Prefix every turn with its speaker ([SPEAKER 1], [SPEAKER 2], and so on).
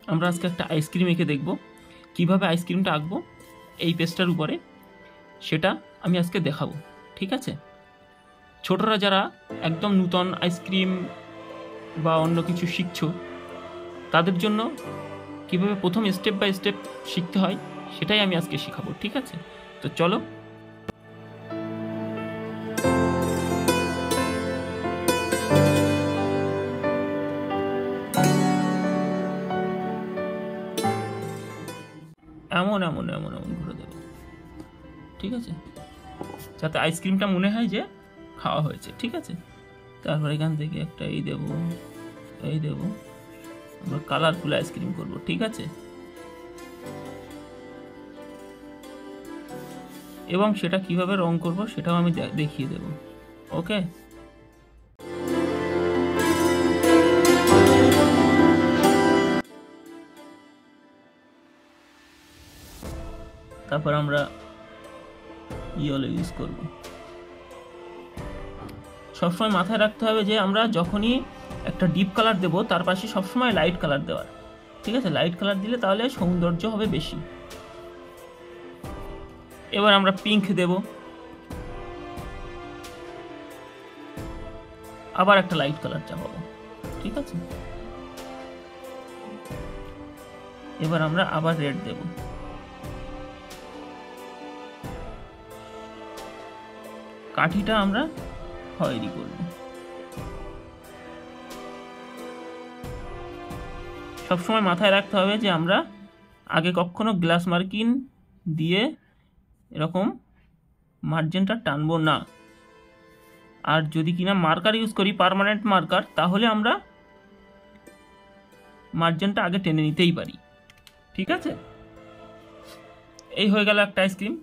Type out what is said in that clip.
[SPEAKER 1] আমরা আজকে একটা আইসক্রিম এঁকে দেখব কিভাবে আইসক্রিমটা আঁকবো এই পেজটার উপরে, সেটা আমি আজকে দেখাবো। ঠিক আছে, ছোটরা যারা একদম নূতন আইসক্রিম বা অন্য কিছু শিখছো তাদের জন্য কিভাবে প্রথম স্টেপ বাই স্টেপ শিখতে হয় সেটাই আমি আজকে শেখাবো। ঠিক আছে, তো চলো। এমন এমন এমন এমন ঘুরে দেবো, ঠিক আছে, যাতে আইসক্রিমটা মনে হয় যে খাওয়া হয়েছে। ঠিক আছে, তারপর এখান থেকে একটা এই দেবো, এই দেবো, আমরা কালারফুল আইসক্রিম করব। ঠিক আছে, এবং সেটা কিভাবে রং করব সেটাও আমি দেখিয়ে দেব। ওকে, তারপর আমরা ইয়েলো ইউজ করব। সবসময় মাথায় রাখতে হবে যে আমরা যখনই একটা ডিপ কালার দেব তার পাশে সবসময় লাইট কালার দেওয়ার। ঠিক আছে, লাইট কালার দিলে তাহলে সৌন্দর্য হবে বেশি। এবার আমরা পিঙ্ক দেব, আবার একটা লাইট কালার চাপাবো। ঠিক আছে, এবার আমরা আবার রেড দেব, কাঠিটা আমরা খয়েরি করব। সবসময় মাথায় রাখতে হবে যে আমরা আগে কখনো গ্লাস মার্কিং দিয়ে এরকম মার্জিনটা টানবো না। আর যদি কিনা মার্কার ইউজ করি, পার্মানেন্ট মার্কার, তাহলে আমরা মার্জিনটা আগে টেনে নিতেই পারি। ঠিক আছে, এই হয়ে গেল একটা আইসক্রিম।